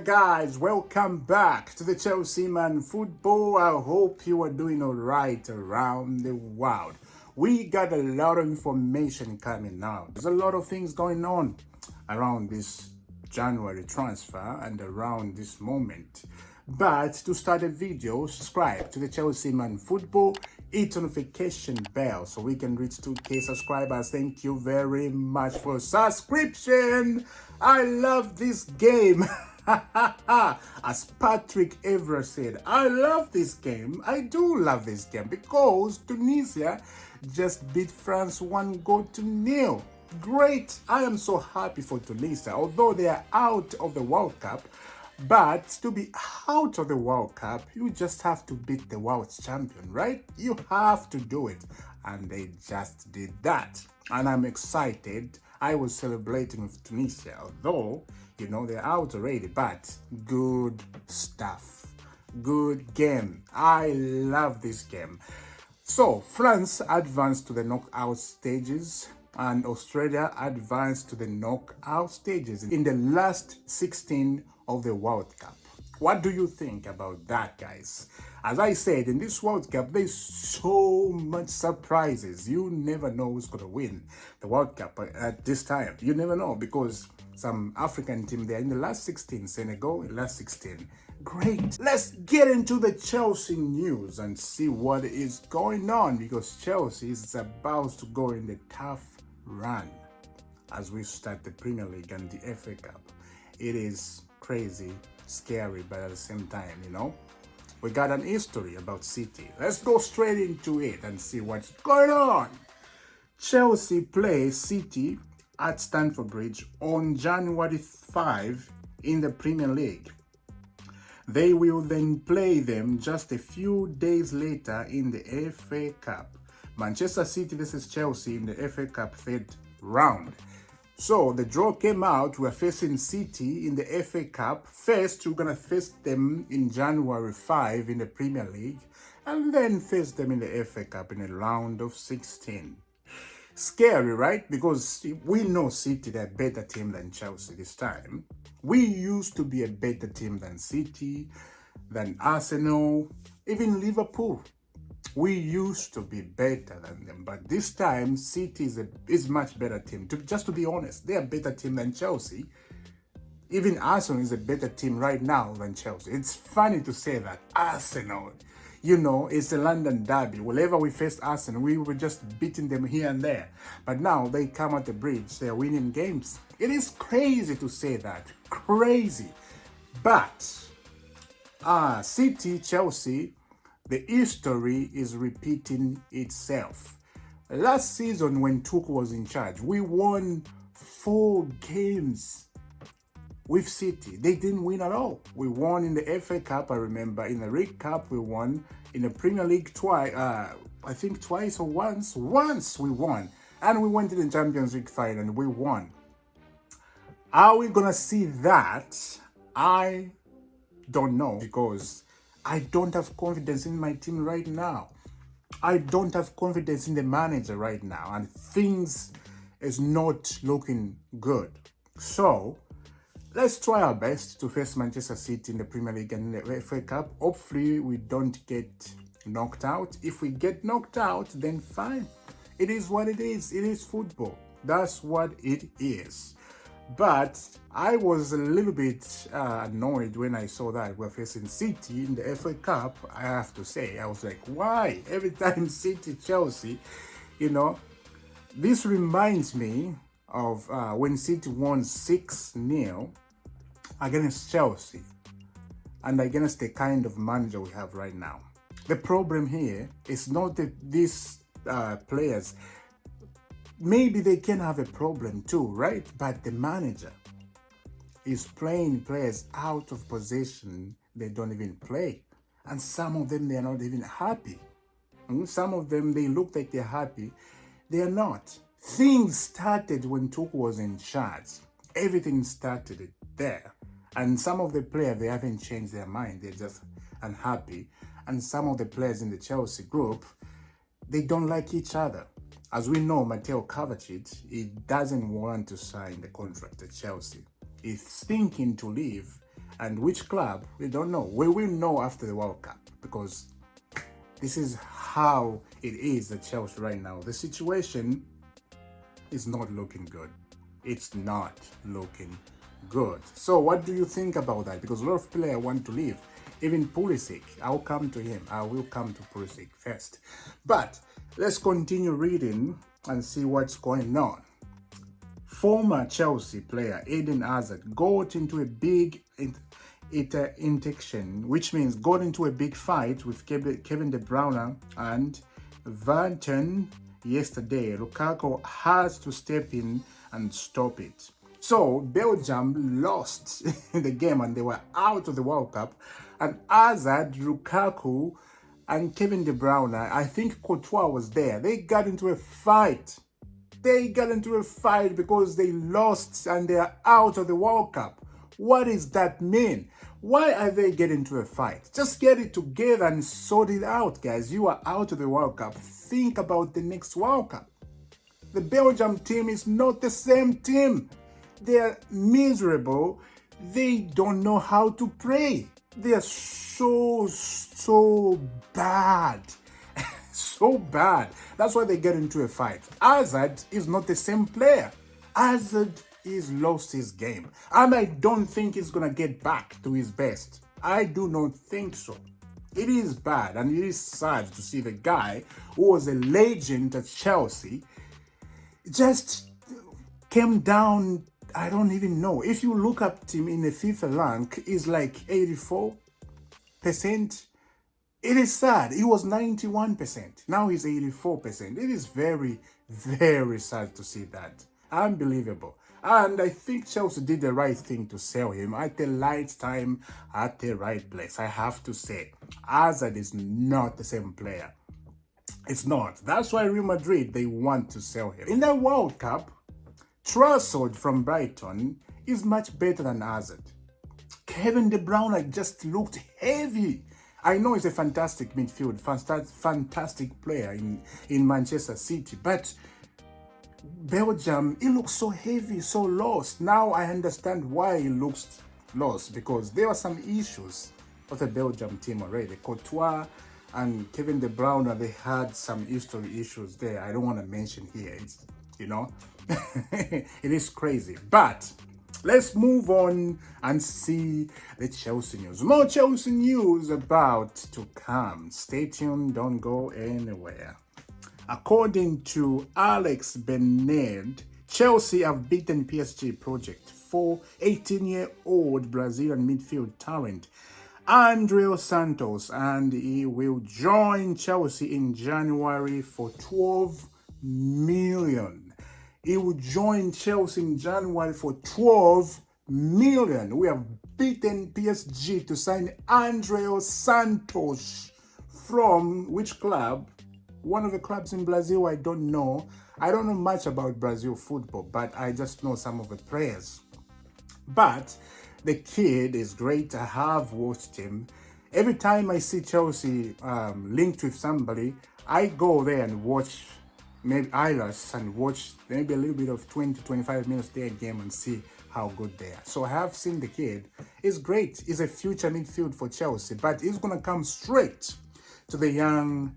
guys, welcome back to the Chelsea Man Football. I hope you are doing all right around the world. We got a lot of information coming out. There's a lot of things going on around this January transfer and around this moment. But to start the video, subscribe to the Chelsea Man Football, hit the notification bell so we can reach 2K subscribers. Thank you very much for subscription. I love this game. As Patrick ever said, I love this game. I do love this game because Tunisia just beat France 1-0. Great. I am so happy for Tunisia, although they are out of the World Cup. But to be out of the World Cup, you just have to beat the world champion, right? You have to do it. And they just did that. And I'm excited. I was celebrating with Tunisia, although, you know, they're out already. But good stuff. Good game. I love this game. So, France advanced to the knockout stages. And Australia advanced to the knockout stages in the last 16 of the World Cup. What do you think about that, guys? As I said, in this World Cup, there's so much surprises. You never know who's going to win the World Cup at this time. You never know because some African team, they're in the last 16. Senegal, in the last 16. Great. Let's get into the Chelsea news and see what is going on because Chelsea is about to go in the tough run as we start the Premier League and the FA Cup. It is crazy, scary, but at the same time, you know, we got an history about City. Let's go straight into it and see what's going on. Chelsea play City at Stamford Bridge on January 5 in the Premier League. They will then play them just a few days later in the FA Cup. Manchester City versus Chelsea in the FA Cup third round. So the draw came out. We're facing City in the FA Cup. First, we're going to face them in January 5 in the Premier League. And then face them in the FA Cup in a round of 16. Scary, right? Because we know City, they're a better team than Chelsea this time. We used to be a better team than City, than Arsenal, even Liverpool. We used to be better than them, but this time City is much better team. Just to be honest, they're a better team than Chelsea. Even Arsenal is a better team right now than Chelsea. It's funny to say that. Arsenal, you know, it's a London derby. Whenever we faced Arsenal, we were just beating them here and there. But now they come at the bridge, they're winning games. It is crazy to say that. Crazy. But City, Chelsea, the history is repeating itself. Last season when Tuchel was in charge, we won 4 games with City. They didn't win at all. We won in the FA Cup, I remember. In the League Cup, we won. In the Premier League twice, I think twice or once. Once we won. And we went to the Champions League final and we won. Are we going to see that? I don't know because I don't have confidence in my team right now. I don't have confidence in the manager right now. And things is not looking good. So, let's try our best to face Manchester City in the Premier League and the FA Cup. Hopefully, we don't get knocked out. If we get knocked out, then fine. It is what it is. It is football. That's what it is. But I was a little bit annoyed when I saw that we're facing City in the FA Cup. I have to say, I was like, why? Every time City, Chelsea, you know. This reminds me of when City won 6-0 against Chelsea and against the kind of manager we have right now. The problem here is not that these players, maybe they can have a problem too, right? But the manager is playing players out of position. They don't even play. And some of them, they are not even happy. Some of them, they look like they're happy. They are not. Things started when Tuchel was in charge. Everything started there. And some of the players, they haven't changed their mind. They're just unhappy. And some of the players in the Chelsea group, they don't like each other. As we know, Mateo Kovacic, he doesn't want to sign the contract at Chelsea. He's thinking to leave And which club, we don't know. We will know after the World Cup, because this is how it is at Chelsea right now. The situation is not looking good. It's not looking good. So what do you think about that? Because a lot of players want to leave. Even Pulisic, I'll come to him. I will come to Pulisic first. But let's continue reading and see what's going on. Former Chelsea player Eden Hazard got into a big interjection, which means got into a big fight with Kevin De Bruyne and Havertz yesterday. Lukaku has to step in and stop it. So Belgium lost the game and they were out of the World Cup. And Hazard, Lukaku, and Kevin De Bruyne, I think Courtois was there. They got into a fight. They got into a fight because they lost and they are out of the World Cup. What does that mean? Why are they getting into a fight? Just get it together and sort it out, guys. You are out of the World Cup. Think about the next World Cup. The Belgium team is not the same team. They're miserable. They don't know how to play. They're so bad. So bad. That's why they get into a fight. Hazard is not the same player. Hazard is lost his game. And I don't think he's going to get back to his best. I do not think so. It is bad and it is sad to see the guy who was a legend at Chelsea just came down. I don't even know. If you look up him in the FIFA rank, he's like 84%. It is sad. He was 91%. Now he's 84%. It is very, very sad to see that. Unbelievable. And I think Chelsea did the right thing to sell him at the right time, at the right place. I have to say, Hazard is not the same player. It's not. That's why Real Madrid, they want to sell him. In the World Cup, Trossard from Brighton is much better than Hazard. Kevin De Bruyne just looked heavy. I know he's a fantastic midfield, fantastic player in Manchester City, but Belgium, he looks so heavy, so lost. Now I understand why he looks lost, because there were some issues with the Belgium team already. Courtois and Kevin De Bruyne, they had some history issues there. I don't want to mention here. It's, you know, it is crazy. But let's move on and see the Chelsea news. More Chelsea news about to come. Stay tuned, don't go anywhere. According to Alex Bernard, Chelsea have beaten PSG project for 18-year-old Brazilian midfield talent Andrey Santos, and he will join Chelsea in January for 12 million. He will join Chelsea in January for 12 million. We have beaten PSG to sign Andrey Santos from which club? One of the clubs in Brazil, I don't know. I don't know much about Brazil football, but I just know some of the players. But the kid is great. I have watched him. Every time I see Chelsea linked with somebody, I go there and watch maybe highlights and watch maybe a little bit of 20-25 minutes their game and see how good they are. So I have seen the kid. He's great. He's a future midfield for Chelsea, but he's going to come straight to the young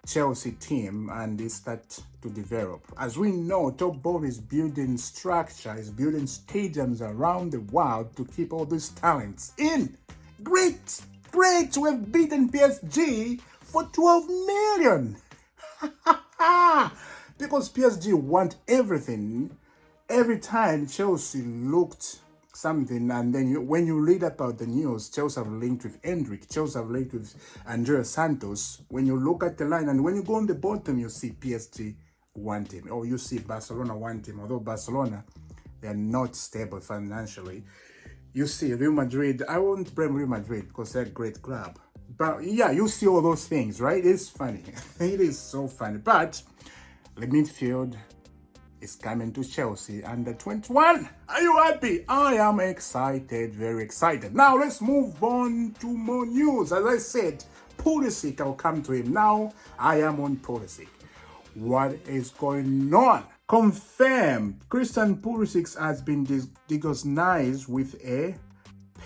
Chelsea team and they start to develop. As we know, Top Ball is building structure, is building stadiums around the world to keep all these talents in. Great! Great! We have beaten PSG for 12 million! Because PSG want everything. Every time Chelsea looked something, and then when you read about the news, Chelsea have linked with Hendrick, Chelsea have linked with Andrey Santos. When you look at the line and when you go on the bottom, you see PSG want him, or you see Barcelona want him. Although Barcelona, they are not stable financially. You see Real Madrid, I won't blame Real Madrid because they're a great club. But yeah, you see all those things, right? It's funny. It is so funny. But the midfield is coming to Chelsea under 21. Are you happy? I am excited, very excited. Now let's move on to more news. As I said, Pulisic, I'll come to him now. I am on Pulisic. What is going on? Confirmed, Cristian Pulisic has been diagnosed with a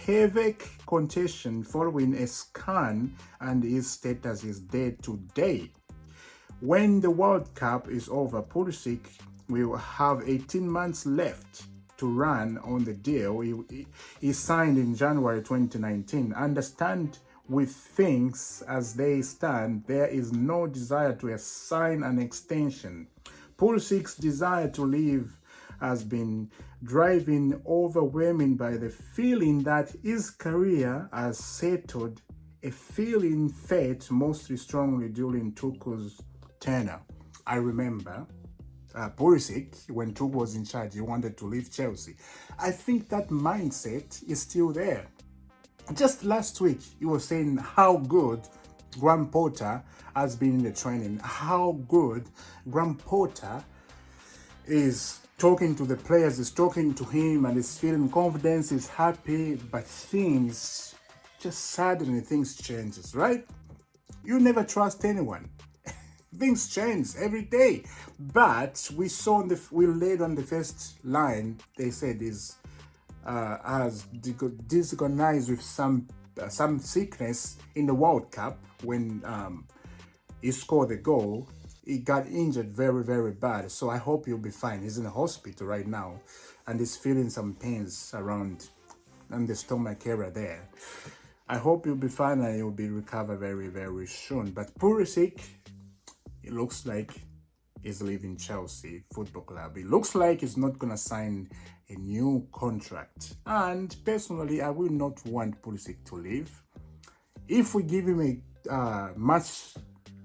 heavy contention following a scan, and his status is dead today. When the World Cup is over, Pulisic will have 18 months left to run on the deal he signed in January 2019. Understand, with things as they stand, there is no desire to assign an extension. Pulisic's desire to leave has been driven overwhelming by the feeling that his career has settled, a feeling felt mostly strongly during Tuchel's tenure. I remember Pulisic, when Tuchel was in charge, he wanted to leave Chelsea. I think that mindset is still there. Just last week, he was saying how good Graham Potter has been in the training, how good Graham Potter is talking to the players, is talking to him, and is feeling confidence, is happy, but things, just suddenly things changes, right? You never trust anyone. Things change every day. But we saw we laid on the first line, they said is has disorganized with some sickness in the World Cup when he scored the goal. He got injured very, very bad. So I hope he'll be fine. He's in the hospital right now and he's feeling some pains around on the stomach area there. I hope he'll be fine and he'll be recovered very, very soon. But Pulisic, it looks like he's leaving Chelsea Football Club. It looks like he's not going to sign a new contract. And personally, I will not want Pulisic to leave. If we give him a much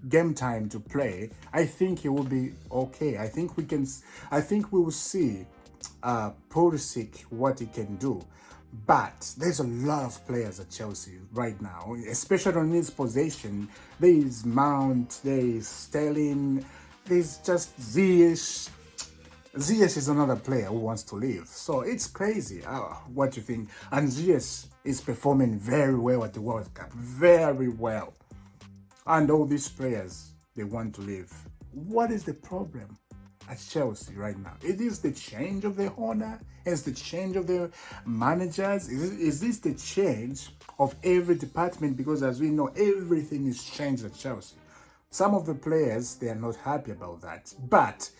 game time to play, I think he will be okay. I think we will see Pulisic what he can do. But there's a lot of players at Chelsea right now, especially on his position. There is Mount, there is Sterling, there's just Ziyech. Ziyech is another player who wants to leave. So it's crazy what you think. And Ziyech is performing very well at the World Cup. Very well. And all these players, they want to leave. What is the problem at Chelsea right now? It is the change of the owner? Is the change of the managers? Is this the change of every department? Because as we know, everything is changed at Chelsea. Some of the players, they are not happy about that. But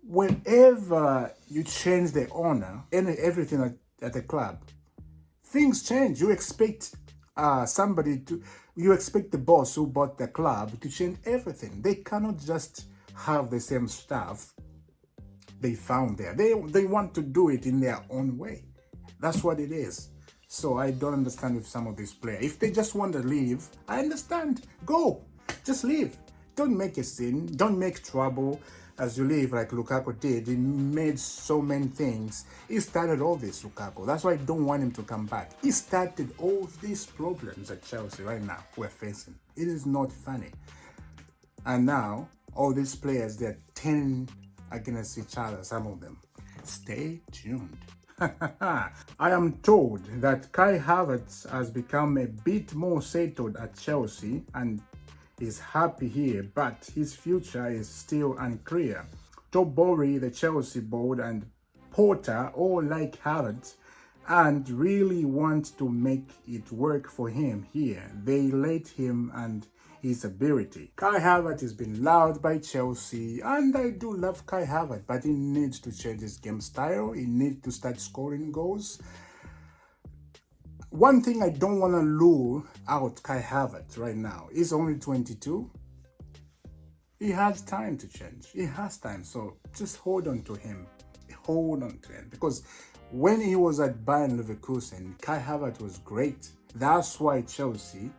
whenever you change the owner and everything at the club, things change. You expect you expect the boss who bought the club to change everything. They cannot just have the same stuff they found there. They want to do it in their own way. That's what it is. So I don't understand with some of these players. If they just want to leave, I understand. Go. Just leave. Don't make a scene. Don't make trouble as you leave like Lukaku did. He made so many things. He started all this, Lukaku. That's why I don't want him to come back. He started all these problems at Chelsea right now we're facing. It is not funny. And now, all these players, they're turning against each other, some of them. Stay tuned. I am told that Kai Havertz has become a bit more settled at Chelsea and is happy here, but his future is still unclear. Tobori, the Chelsea board, and Porter all like Havertz and really want to make it work for him here. They rate him and his ability. Kai Havertz has been loved by Chelsea, and I do love Kai Havertz, but he needs to change his game style. He needs to start scoring goals. One thing I don't want to rule out Kai Havertz right now. He's only 22. He has time to change. He has time. So just hold on to him. Hold on to him. Because when he was at Bayern Leverkusen, Kai Havertz was great. That's why Chelsea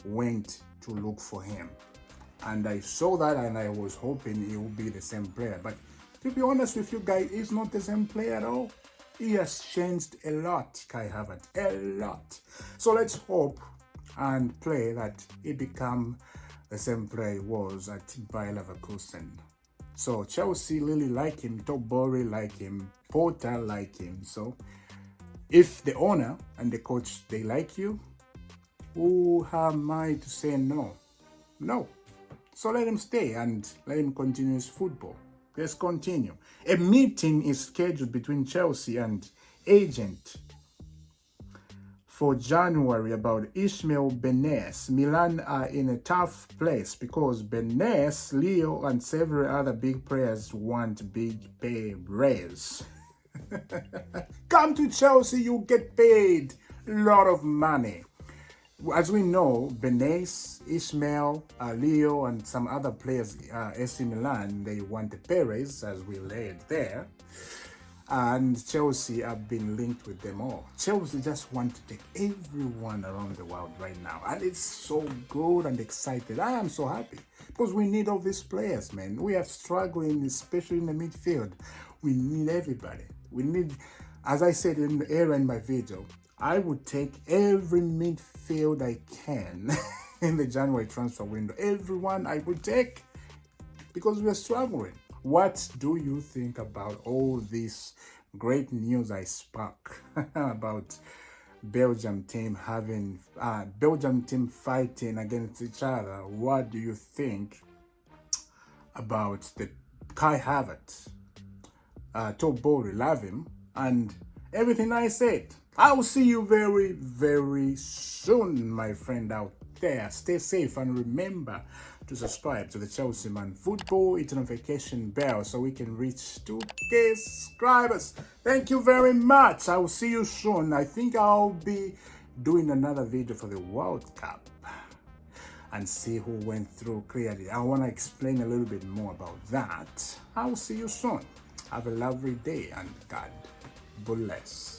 went to look for him. And I saw that and I was hoping he would be the same player. But to be honest with you guys, he's not the same player at all. He has changed a lot, Kai Havertz, a lot. So let's hope and pray that he become the same player he was at Bayer Leverkusen. So Chelsea really like him, Tobori like him, Porter like him. So if the owner and the coach, they like you, who am I to say no? No. So let him stay and let him continue his football. Let's continue. A meeting is scheduled between Chelsea and agent for January about Ismail Benes. Milan are in a tough place because Benes, Leo, and several other big players want big pay raise. Come to Chelsea, you get paid a lot of money. As we know, Benes, Ismail, Leo, and some other players, AC Milan, they want a pay raise, as we laid there. And Chelsea have been linked with them all. Chelsea just want to take everyone around the world right now. And it's so good and excited. I am so happy because we need all these players, man. We are struggling, especially in the midfield. We need everybody. We need, as I said earlier in my video, I would take every midfield I can in the January transfer window. Everyone I would take because we are struggling. What do you think about all this great news I spoke about Belgium team fighting against each other? What do you think about the Kai Havertz? Top Bori, love him, and everything I said. I will see you very, very soon, my friend out there. Stay safe and remember to subscribe to the Chelsea Man Football, hit the notification bell so we can reach 2K subscribers. Thank you very much. I will see you soon. I think I'll be doing another video for the World Cup and see who went through clearly. I want to explain a little bit more about that. I will see you soon. Have a lovely day and God bless.